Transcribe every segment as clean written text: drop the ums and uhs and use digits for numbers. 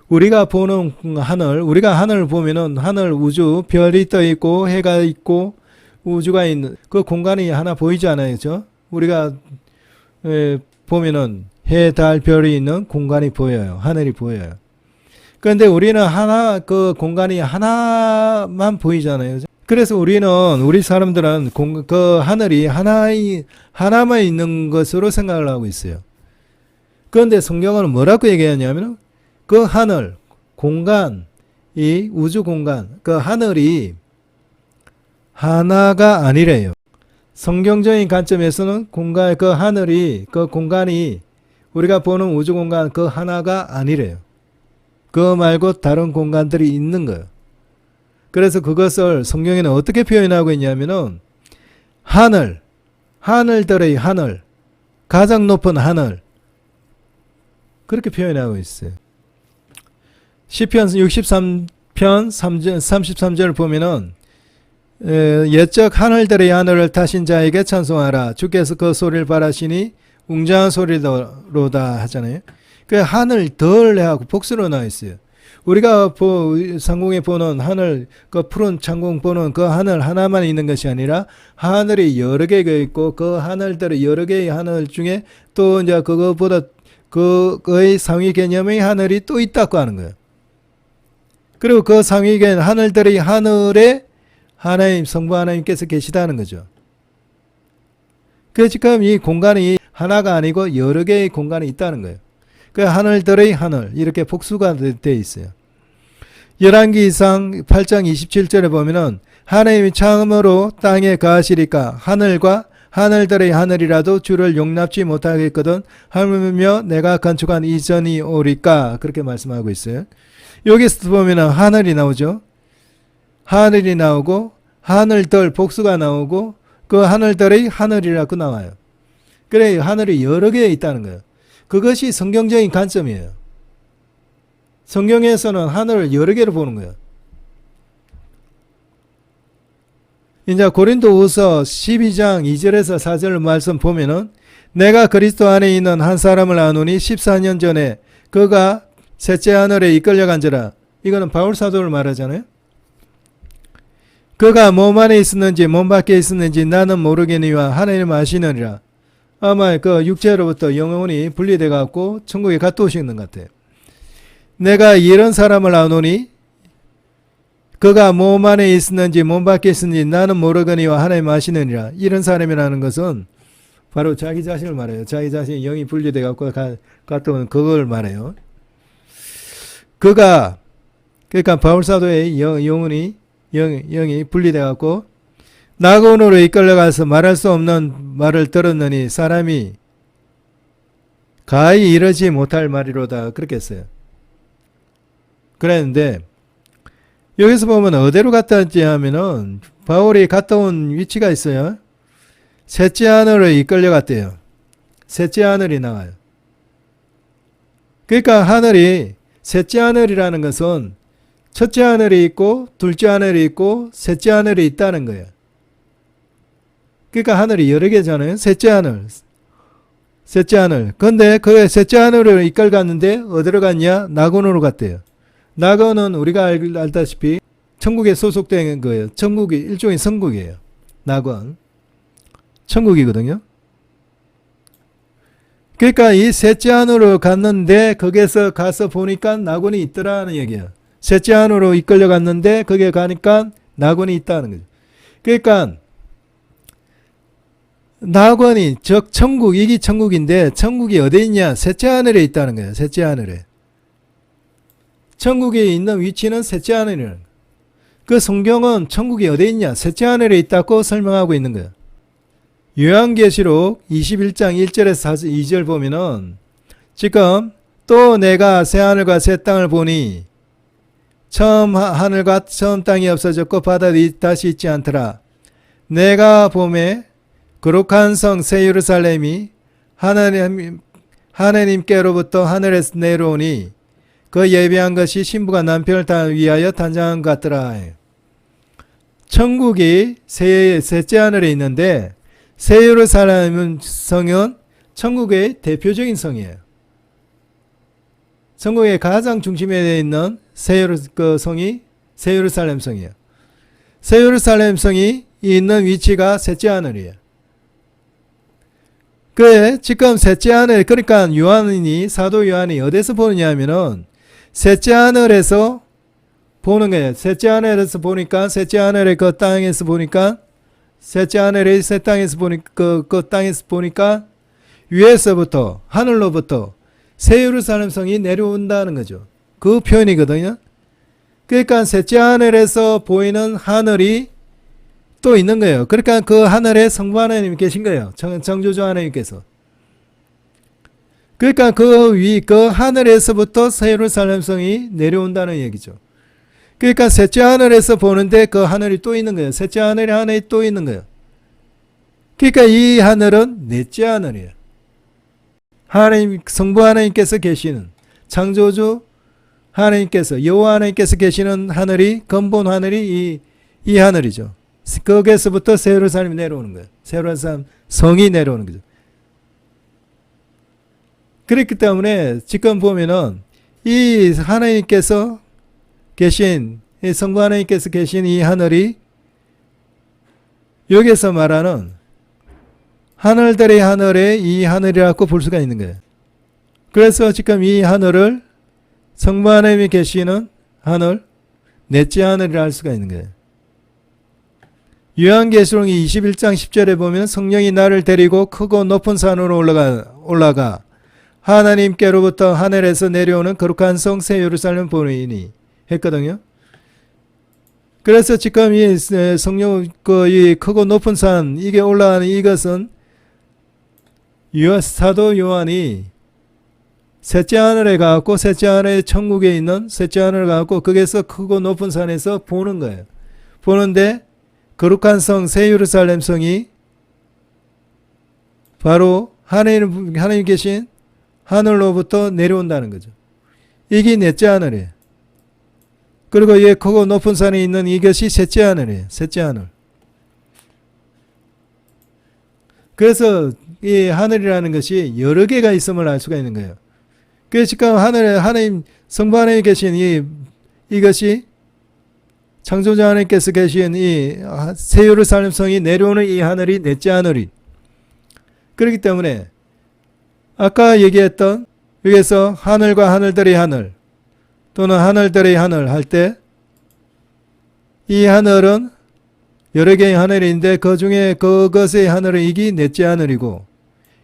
우리가 보는 하늘, 우리가 하늘을 보면은 하늘 우주, 별이 떠 있고 해가 있고 우주가 있는 그 공간이 하나 보이지 않아요, 그죠? 우리가 보면은 해, 달, 별이 있는 공간이 보여요, 하늘이 보여요. 그런데 우리는 하나 그 공간이 하나만 보이잖아요, 그죠? 그래서 우리 사람들은 그 하늘이 하나만 있는 것으로 생각을 하고 있어요. 그런데 성경은 뭐라고 얘기하냐면 그 하늘, 공간, 이 우주 공간, 그 하늘이 하나가 아니래요. 성경적인 관점에서는 그 하늘이, 그 공간이 우리가 보는 우주 공간 그 하나가 아니래요. 그거 말고 다른 공간들이 있는 거예요. 그래서 그것을 성경에는 어떻게 표현하고 있냐면은 하늘들의 하늘, 가장 높은 하늘, 그렇게 표현하고 있어요. 시편 63편 33절을 보면은 옛적 하늘들의 하늘을 타신 자에게 찬송하라. 주께서 그 소리를 바라시니 웅장한 소리로다 하잖아요. 그 하늘들 하고 복수로 나와 있어요. 우리가 상공에 보는 하늘, 그 푸른 창공 보는 그 하늘 하나만 있는 것이 아니라 하늘이 여러 개가 있고 그 하늘들의 여러 개의 하늘 중에 또 이제 그거보다 그의 상위 개념의 하늘이 또 있다고 하는 거예요. 그리고 그 상위 개념 하늘들의 하늘에 하나님, 성부 하나님께서 계시다는 거죠. 그 지금 이 공간이 하나가 아니고 여러 개의 공간이 있다는 거예요. 그 하늘들의 하늘 이렇게 복수가 되어 있어요. 열왕기상 8장 27절에 보면은 하나님이 처음으로 땅에 거하시리까 하늘과 하늘들의 하늘이라도 주를 용납지 못하겠거든 하물며 내가 건축한 이전이 오리까 그렇게 말씀하고 있어요. 여기서 보면은 하늘이 나오죠. 하늘이 나오고 하늘들 복수가 나오고 그 하늘들의 하늘이라고 나와요. 그래 하늘이 여러 개 있다는 거예요. 그것이 성경적인 관점이에요. 성경에서는 하늘을 여러 개로 보는 거예요. 이제 고린도후서 12장 2절에서 4절 말씀 보면은 내가 그리스도 안에 있는 한 사람을 아노니 14년 전에 그가 셋째 하늘에 이끌려간지라. 이거는 바울 사도를 말하잖아요. 그가 몸 안에 있었는지 몸 밖에 있었는지 나는 모르겠니와 하나님 아시느니라. 아마 그 육체로부터 영혼이 분리돼 갖고 천국에 갔다 오시는 것 같아요. 내가 이런 사람을 아노니 그가 몸 안에 있었는지 몸 밖에 있었는지 나는 모르거니와 하나님 아시느니라. 이런 사람이라는 것은 바로 자기 자신을 말해요. 자기 자신이 영이 분리돼 갖고 갔다 오는 그걸 말해요. 그러니까 바울 사도의 영이 분리돼 갖고 낙원으로 이끌려가서 말할 수 없는 말을 들었느니 사람이 가히 이르지 못할 말이로다 그렇게 했어요. 그랬는데 여기서 보면 어디로 갔다 왔지 하면은 바울이 갔다 온 위치가 있어요. 셋째 하늘로 이끌려갔대요. 셋째 하늘이 나와요. 그러니까 하늘이 셋째 하늘이라는 것은 첫째 하늘이 있고 둘째 하늘이 있고 셋째 하늘이 있다는 거예요. 그러니까 하늘이 여러 개잖아요. 셋째 하늘. 근데 그 셋째 하늘을 이끌어갔는데 어디로 갔냐? 낙원으로 갔대요. 낙원은 우리가 알다시피 천국에 소속된 거예요. 천국이 일종의 성국이에요. 낙원. 천국이거든요. 그러니까 이 셋째 하늘로 갔는데 거기에서 가서 보니까 낙원이 있더라는 얘기예요. 셋째 하늘로 이끌려 갔는데 거기에 가니까 낙원이 있다는 거죠. 그러니까 낙원이 즉 천국, 이게 천국인데 천국이 어디 있냐? 셋째 하늘에 있다는 거예요. 셋째 하늘에. 천국에 있는 위치는 셋째 하늘이라는 거예요. 그 성경은 천국이 어디 있냐? 셋째 하늘에 있다고 설명하고 있는 거예요. 요한계시록 21장 1절에서 2절 보면은 지금 또 내가 새 하늘과 새 땅을 보니 처음 하늘과 처음 땅이 없어졌고 바다도 다시 있지 않더라. 내가 보매 거룩한 성 새 예루살렘이 하나님께로부터 하늘에서 내려오니 그 예비한 것이 신부가 남편을 위하여 단장한 것 같더라. 천국이 셋째 하늘에 있는데 새 예루살렘 성은 천국의 대표적인 성이에요. 천국의 가장 중심에 있는 성이 새 예루살렘 성이에요. 새 예루살렘 성이 있는 위치가 셋째 하늘이에요. 그래 지금 셋째 하늘, 그러니까 사도 요한이 어디서 보느냐 하면은 셋째 하늘에서 보는 거예요. 셋째 하늘에서 보니까, 셋째 하늘의 그 땅에서 보니까, 셋째 하늘의 새 땅에서 보니까, 그 땅에서 보니까 위에서부터, 하늘로부터 새 예루살렘 성이 내려온다는 거죠. 그 표현이거든요. 그러니까 셋째 하늘에서 보이는 하늘이 또 있는 거예요. 그러니까 그 하늘에 성부 하나님이 계신 거예요. 창조주 하나님께서. 그러니까 그 하늘에서부터 새 예루살렘 성이 내려온다는 얘기죠. 그러니까 셋째 하늘에서 보는데 그 하늘이 또 있는 거예요. 셋째 하늘이 또 있는 거예요. 그러니까 이 하늘은 넷째 하늘이에요. 성부 하나님께서 계시는, 창조주 하나님께서, 여호와 하나님께서 계시는 하늘이, 근본 하늘이 이 하늘이죠. 거기에서부터 새 예루살렘이 내려오는 거예요. 새 예루살렘 성이 내려오는 거죠. 그렇기 때문에 지금 보면은 이 하나님께서 계신, 이 성부 하나님께서 계신 이 하늘이 여기서 말하는 하늘들의 하늘에 이 하늘이라고 볼 수가 있는 거예요. 그래서 지금 이 하늘을 성부 하나님이 계시는 하늘, 넷째 하늘이라 할 수가 있는 거예요. 요한계시록 21장 10절에 보면 성령이 나를 데리고 크고 높은 산으로 올라가 하나님께로부터 하늘에서 내려오는 거룩한 성 새 예루살렘 보이니 했거든요. 그래서 지금 이 성령, 이 크고 높은 산, 이게 올라가는 이것은 사도 요한이 셋째 하늘에 가고, 셋째 하늘의 천국에 있는 셋째 하늘에 가고, 거기에서 크고 높은 산에서 보는 거예요. 보는데 거룩한 성 새 예루살렘 성이 바로 하나님 계신 하늘로부터 내려온다는 거죠. 이게 넷째 하늘이에요. 그리고 이 크고 높은 산에 있는 이것이 셋째 하늘이에요. 셋째 하늘. 그래서 이 하늘이라는 것이 여러 개가 있음을 알 수가 있는 거예요. 그래서 지금 하나님, 성부 하나님 계신 이것이 창조자 하나님께서 계신 이 새 예루살렘 성이 내려오는 이 하늘이 넷째 하늘이. 그렇기 때문에 아까 얘기했던 여기서 하늘과 하늘들의 하늘 또는 하늘들의 하늘 할 때 이 하늘은 여러 개의 하늘인데 그 중에 그것의 하늘은 이게 넷째 하늘이고,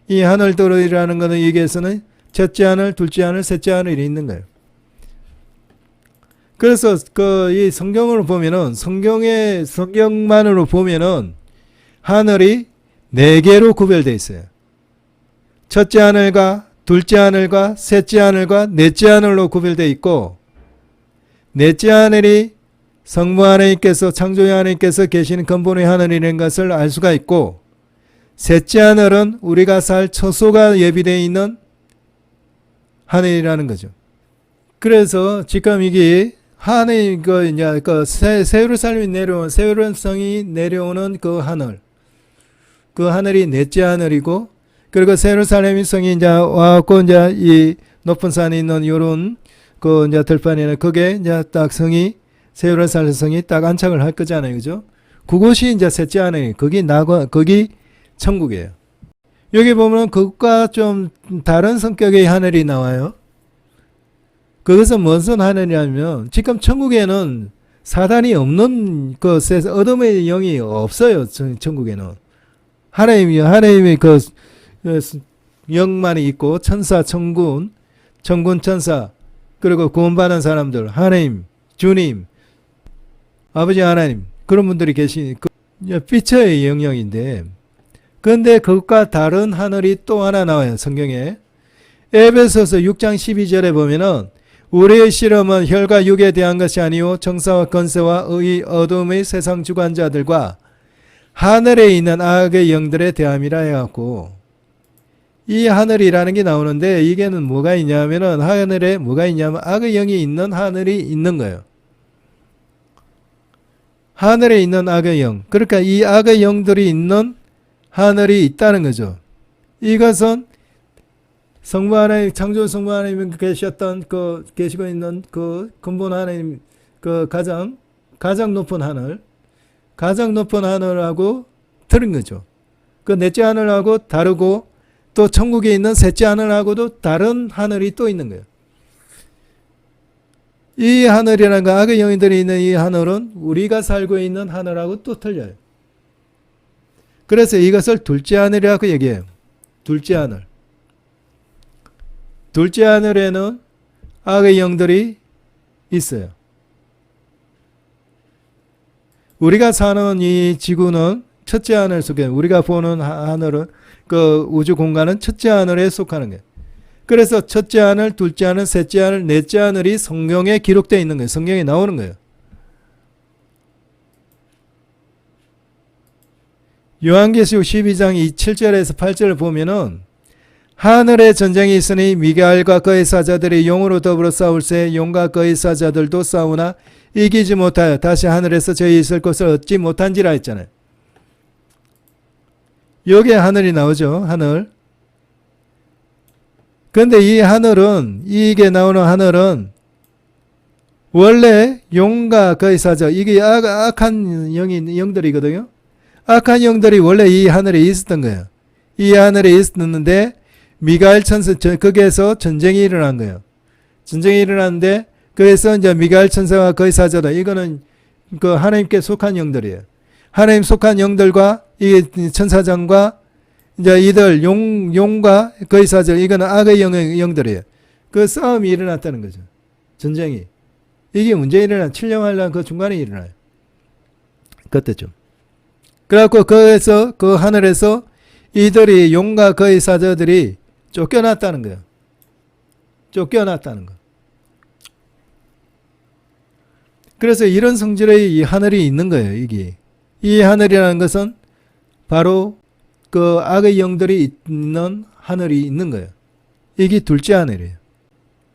이 하늘들이라는 것은 여기에서는 첫째 하늘, 둘째 하늘, 셋째 하늘이 있는 거예요. 그래서 이 성경으로 보면은, 성경만으로 보면은 하늘이 네 개로 구별되어 있어요. 첫째 하늘과 둘째 하늘과 셋째 하늘과 넷째 하늘로 구별되어 있고, 넷째 하늘이 성부 하나님께서, 창조의 하나님께서 계시는 근본의 하늘이라는 것을 알 수가 있고, 셋째 하늘은 우리가 살 처소가 예비되어 있는 하늘이라는 거죠. 그래서 지금 이게 하늘, 새 예루살렘이 내려온, 새 예루살렘이 내려오는 그 하늘이 넷째 하늘이고, 그리고 새 예루살렘 성이 이제 와갖고 이제 이 높은 산에 있는 요런 이제 들판에는 그게 이제 딱 새 예루살렘 성이 딱 안착을 할 거잖아요. 그죠? 그곳이 이제 셋째 하늘이, 거기 천국이에요. 여기 보면 그것과 좀 다른 성격의 하늘이 나와요. 그것은 무슨 하늘이냐면, 지금 천국에는 사단이 없는 어둠의 영이 없어요. 천국에는. 하나님의 영만이 있고, 천사, 천군 천사, 그리고 구원받은 사람들, 하나님, 주님, 아버지 하나님, 그런 분들이 계신 빛의 영역인데, 그런데 그것과 다른 하늘이 또 하나 나와요. 성경에. 에베소서 6장 12절에 보면은 우리의 실험은 혈과 육에 대한 것이 아니요 정사와 권세와 의 어둠의 세상 주관자들과 하늘에 있는 악의 영들에 대함이라 해갖고, 이 하늘이라는 게 나오는데, 이게는 뭐가 있냐면은, 하늘에 뭐가 있냐면 악의 영이 있는 하늘이 있는 거예요. 하늘에 있는 악의 영, 그러니까 이 악의 영들이 있는 하늘이 있다는 거죠. 이것은 성부 하나님, 창조 성부 하나님 계셨던 계시고 있는 그 근본 하나님, 가장 높은 하늘하고 틀린 거죠. 그 넷째 하늘하고 다르고, 또 천국에 있는 셋째 하늘하고도 다른 하늘이 또 있는 거예요. 이 하늘이라는 거, 악의 영혼들이 있는 이 하늘은 우리가 살고 있는 하늘하고 또 틀려요. 그래서 이것을 둘째 하늘이라고 얘기해요. 둘째 하늘. 둘째 하늘에는 악의 영들이 있어요. 우리가 사는 이 지구는 첫째 하늘 속에, 우리가 보는 하늘은, 우주 공간은 첫째 하늘에 속하는 거예요. 그래서 첫째 하늘, 둘째 하늘, 셋째 하늘, 넷째 하늘이 성경에 기록되어 있는 거예요. 성경에 나오는 거예요. 요한계시록 12장 7절에서 8절을 보면은, 하늘에 전쟁이 있으니 미가엘과 그의 사자들이 용으로 더불어 싸울새 용과 그의 사자들도 싸우나 이기지 못하여 다시 하늘에서 저희 있을 것을 얻지 못한지라 했잖아요. 여기에 하늘이 나오죠. 하늘. 그런데 이 하늘은, 이게 나오는 하늘은 원래 용과 그의 사자, 이게 악한 영들이거든요. 악한 영들이 원래 이 하늘에 있었던 거예요. 이 하늘에 있었는데 미가엘 천사, 거기에서 전쟁이 일어난 거예요. 전쟁이 일어났는데, 그래서 이제 미가엘 천사와 그의 사자다. 이거는 하나님께 속한 영들이에요. 하나님 속한 영들과 이 천사장과 이제 이들 용과 그의 사자, 이거는 악의 영들이에요. 그 싸움이 일어났다는 거죠. 전쟁이. 이게 문제 일어난 7년 환란 그 중간에 일어나요. 그때쯤. 그래갖고 그 하늘에서 이들이 용과 그의 사자들이 쫓겨났다는 거예요. 쫓겨났다는 거. 그래서 이런 성질의 이 하늘이 있는 거예요. 이게. 이 하늘이라는 것은 바로 그 악의 영들이 있는 하늘이 있는 거예요. 이게 둘째 하늘이에요.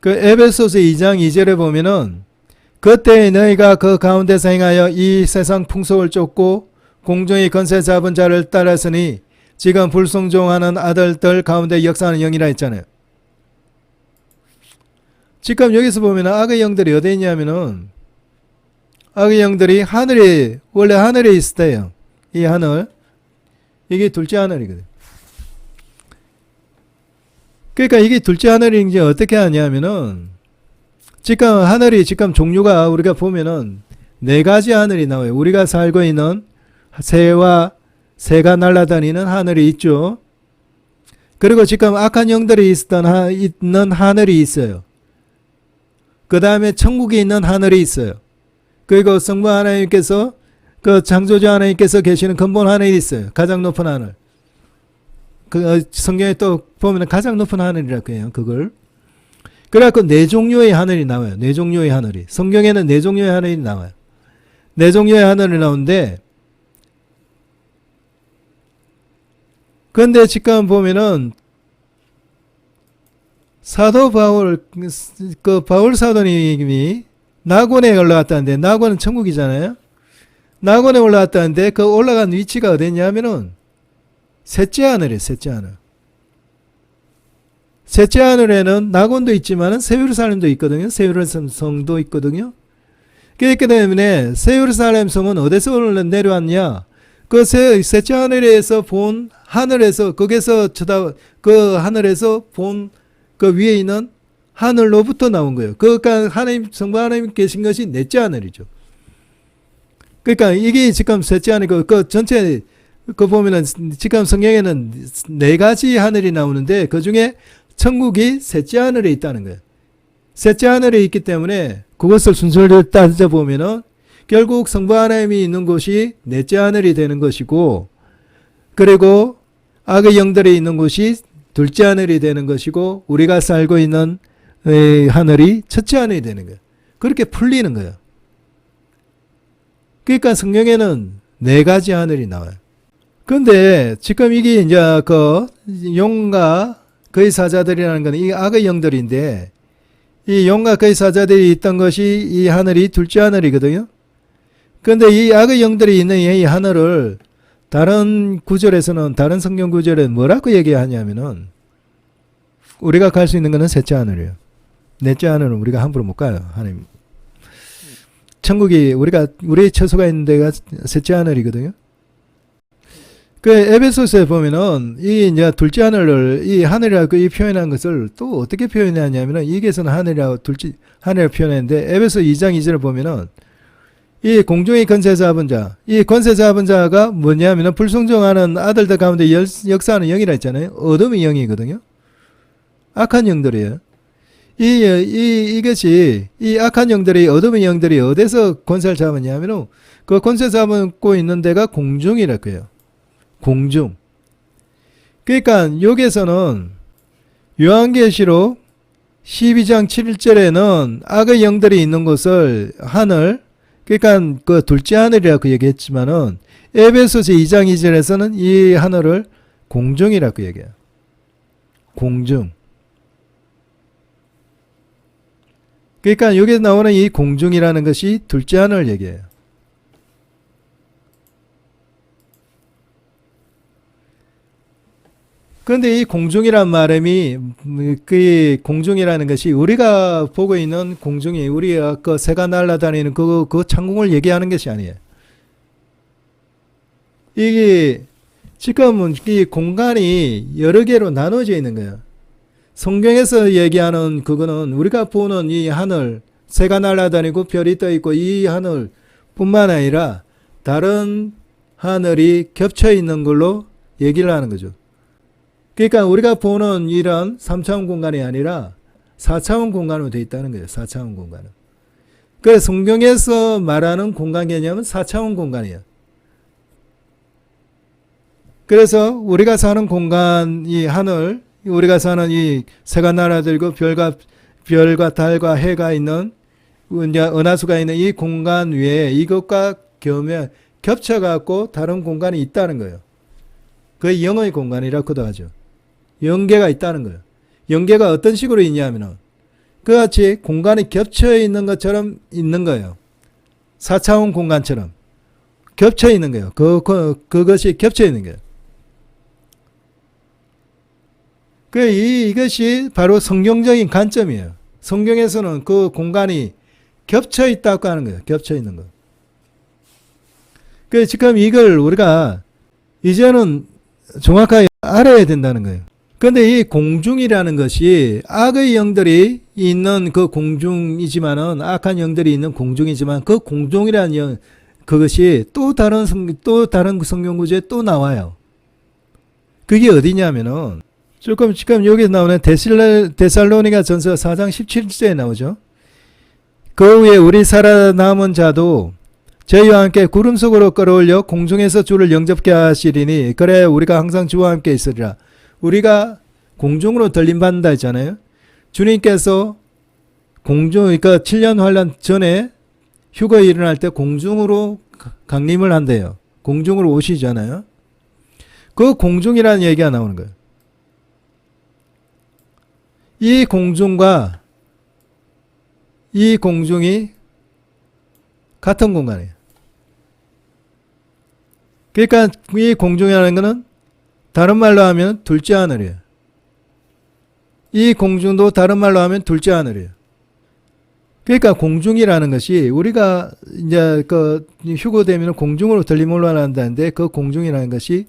그 에베소서 2장 2절에 보면은, 그때 너희가 그 가운데서 행하여 이 세상 풍속을 쫓고 공중의 권세 잡은 자를 따랐으니 지금 불순종하는 아들들 가운데 역사하는 영이라 했잖아요. 지금 여기서 보면 악의 영들이 어디 있냐면은, 악의 영들이 원래 하늘에 있을 때요. 이 하늘. 이게 둘째 하늘이거든요. 그러니까 이게 둘째 하늘이 이제 어떻게 하냐면은, 지금 종류가 우리가 보면은 네 가지 하늘이 나와요. 우리가 살고 있는 새가 날아다니는 하늘이 있죠. 그리고 지금 악한 영들이 있는 하늘이 있어요. 그 다음에 천국에 있는 하늘이 있어요. 그리고 성부 하나님께서, 그 창조자 하나님께서 계시는 근본 하늘이 있어요. 가장 높은 하늘. 성경에 또 보면 가장 높은 하늘이라고 해요. 그걸. 그래갖고 네 종류의 하늘이 나와요. 네 종류의 하늘이. 성경에는 네 종류의 하늘이 나와요. 네 종류의 하늘이 나오는데, 그런데 지금 보면은 사도 바울 사도님이 낙원에 올라갔다는데, 낙원은 천국이잖아요. 낙원에 올라갔다는데 그 올라간 위치가 어디냐면은 셋째 하늘이에요. 셋째 하늘. 셋째 하늘에는 낙원도 있지만은 새예루살렘도 있거든요. 새예루살렘 성도 있거든요. 그렇기 때문에 새예루살렘 성은 어디서 내려왔냐? 그 셋째 하늘에서 본 하늘에서, 거기서 그 하늘에서 본 그 위에 있는 하늘로부터 나온 거예요. 그러니까 성부 하나님 계신 것이 넷째 하늘이죠. 그러니까 이게 지금 셋째 하늘이고, 그 전체 보면은 지금 성경에는 네 가지 하늘이 나오는데, 그 중에 천국이 셋째 하늘에 있다는 거예요. 셋째 하늘에 있기 때문에 그것을 순서를 따져보면은 결국 성부 하나님이 있는 곳이 넷째 하늘이 되는 것이고, 그리고 악의 영들이 있는 곳이 둘째 하늘이 되는 것이고, 우리가 살고 있는 하늘이 첫째 하늘이 되는 거예요. 그렇게 풀리는 거예요. 그러니까 성경에는 네 가지 하늘이 나와요. 그런데 지금 이게 이제 용과 그의 사자들이라는 건 이 악의 영들인데, 이 용과 그의 사자들이 있던 것이 이 하늘이 둘째 하늘이거든요. 그런데 이 악의 영들이 있는 이 하늘을 다른 구절에서는, 다른 성경 구절에 뭐라고 얘기하냐면은, 우리가 갈 수 있는 거는 셋째 하늘이에요. 넷째 하늘은 우리가 함부로 못 가요. 하나님. 천국이 우리의 처소가 있는 데가 셋째 하늘이거든요. 그 에베소서에 보면은 이 이제 둘째 하늘을 이 하늘이라고 이 표현한 것을 또 어떻게 표현하냐면은 이게서는 하늘이라고 둘째 하늘을 표현했는데 에베소 2장 2절을 보면은 이 공중의 권세 잡은 자, 이 권세 잡은 자가 뭐냐면은 불순종하는 아들들 가운데 역사하는 영이라 했잖아요. 어둠의 영이거든요. 악한 영들이에요. 이것이 이 악한 영들이 어둠의 영들이 어디서 권세를 잡았냐면은 그 권세 잡고 있는 데가 공중이라고 해요. 공중. 그러니까 여기에서는 요한계시록 12장 7절에는 악의 영들이 있는 곳을 하늘, 그러니까 그 둘째 하늘이라고 얘기했지만은 에베소서 2장 2절에서는 이 하늘을 공중이라고 얘기해요. 공중. 그러니까 여기서 나오는 이 공중이라는 것이 둘째 하늘을 얘기해요. 그런데 이 공중이란 말음이 그 공중이라는 것이 우리가 보고 있는 공중이 우리가 그 새가 날아다니는 그 창공을 얘기하는 것이 아니에요. 이게 지금은 이 공간이 여러 개로 나눠져 있는 거예요. 성경에서 얘기하는 그거는 우리가 보는 이 하늘, 새가 날아다니고 별이 떠 있고 이 하늘 뿐만 아니라 다른 하늘이 겹쳐 있는 걸로 얘기를 하는 거죠. 그러니까 우리가 보는 이런 3차원 공간이 아니라 4차원 공간으로 되어 있다는 거예요. 4차원 공간은. 그래서 성경에서 말하는 공간 개념은 4차원 공간이에요. 그래서 우리가 사는 공간, 이 하늘, 우리가 사는 이 새가 날아들고 별과 달과 해가 있는 은하수가 있는 이 공간 위에 이것과 겹쳐갖고 다른 공간이 있다는 거예요. 그게 영의 공간이라고도 하죠. 영계가 있다는 거예요. 영계가 어떤 식으로 있냐면은 그같이 공간이 겹쳐 있는 것처럼 있는 거예요. 4차원 공간처럼 겹쳐 있는 거예요. 그것이 겹쳐 있는 거예요. 이것이 바로 성경적인 관점이에요. 성경에서는 그 공간이 겹쳐 있다고 하는 거예요. 겹쳐 있는 거. 지금 이걸 우리가 이제는 정확하게 알아야 된다는 거예요. 그런데 이 공중이라는 것이 악의 영들이 있는 그 공중이지만은 악한 영들이 있는 공중이지만 그 공중이라는 그것이 또 다른 성경 구조에 또 나와요. 그게 어디냐면은 지금 여기 나오는 데살로니가 전서 4장 17절에 나오죠. 그 후에 우리 살아남은 자도 저희와 함께 구름 속으로 끌어올려 공중에서 주를 영접케 하시리니 그래 우리가 항상 주와 함께 있으리라. 우리가 공중으로 들림받는다 했잖아요. 주님께서 그러니까 7년 환란 전에 휴거에 일어날 때 공중으로 강림을 한대요. 공중으로 오시잖아요. 그 공중이라는 얘기가 나오는 거예요. 이 공중과 이 공중이 같은 공간이에요. 그러니까 이 공중이라는 것은 다른 말로 하면 둘째 하늘이에요. 이 공중도 다른 말로 하면 둘째 하늘이에요. 그러니까 공중이라는 것이 우리가 이제 그 휴거되면 공중으로 들림을 한다는데 그 공중이라는 것이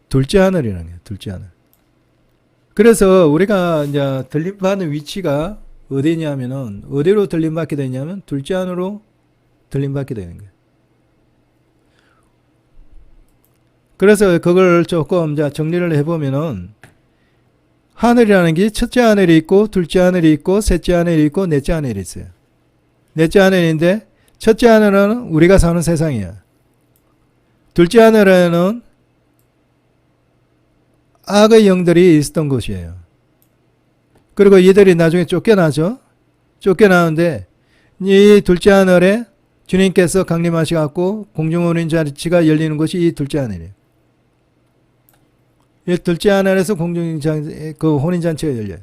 둘째 하늘이라는 거예요. 둘째 하늘. 그래서 우리가 이제 들림받는 위치가 어디냐면은 어디로 들림받게 되냐면 둘째 하늘로 들림받게 되는 거예요. 그래서 그걸 조금 이제 정리를 해보면은 하늘이라는 게 첫째 하늘이 있고 둘째 하늘이 있고 셋째 하늘이 있고 넷째 하늘이 있어요. 넷째 하늘인데 첫째 하늘은 우리가 사는 세상이야. 둘째 하늘에는 악의 영들이 있었던 곳이에요. 그리고 이들이 나중에 쫓겨나죠. 쫓겨나는데 이 둘째 하늘에 주님께서 강림하셔갖고 공중혼인 잔치가 열리는 곳이 이 둘째 하늘이에요. 이 둘째 하늘에서 그 혼인잔치가 열려요.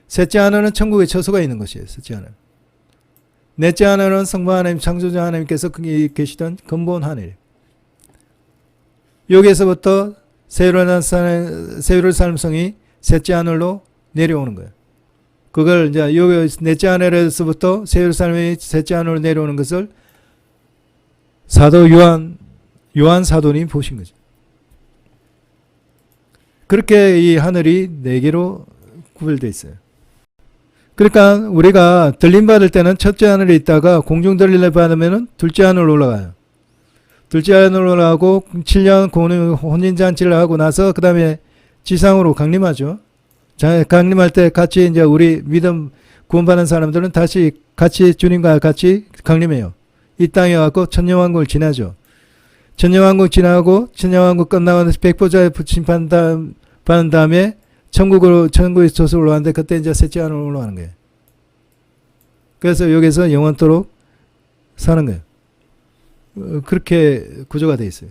셋째 하늘은 천국의 처소가 있는 곳이에요. 셋째 하늘. 넷째 하늘은 성부 하나님, 창조자 하나님께서 거기 계시던 근본 하늘. 여기에서부터 세월의 삶성이 셋째 하늘로 내려오는 거예요. 그걸 이제 요 넷째 하늘에서부터 새 예루살렘이 셋째 하늘로 내려오는 것을 사도 요한 사도님이 보신 거죠. 그렇게 이 하늘이 네 개로 구별되어 있어요. 그러니까 우리가 들림 받을 때는 첫째 하늘에 있다가 공중 들림을 받으면 둘째 하늘로 올라가요. 둘째 하늘로 올라가고 7년 혼인잔치를 하고 나서 그 다음에 지상으로 강림하죠. 강림할 때 같이 이제 우리 믿음 구원받은 사람들은 다시 같이 주님과 같이 강림해요. 이 땅에 와서 천년왕국을 지나죠. 천년왕국 지나고 천년왕국 끝나고 백보자의 심판 받은 다음에 천국에 있어서 올라가는데 그때 이제 셋째 하늘로 올라가는 거예요. 그래서 여기서 영원토록 사는 거예요. 그렇게 구조가 되어 있어요.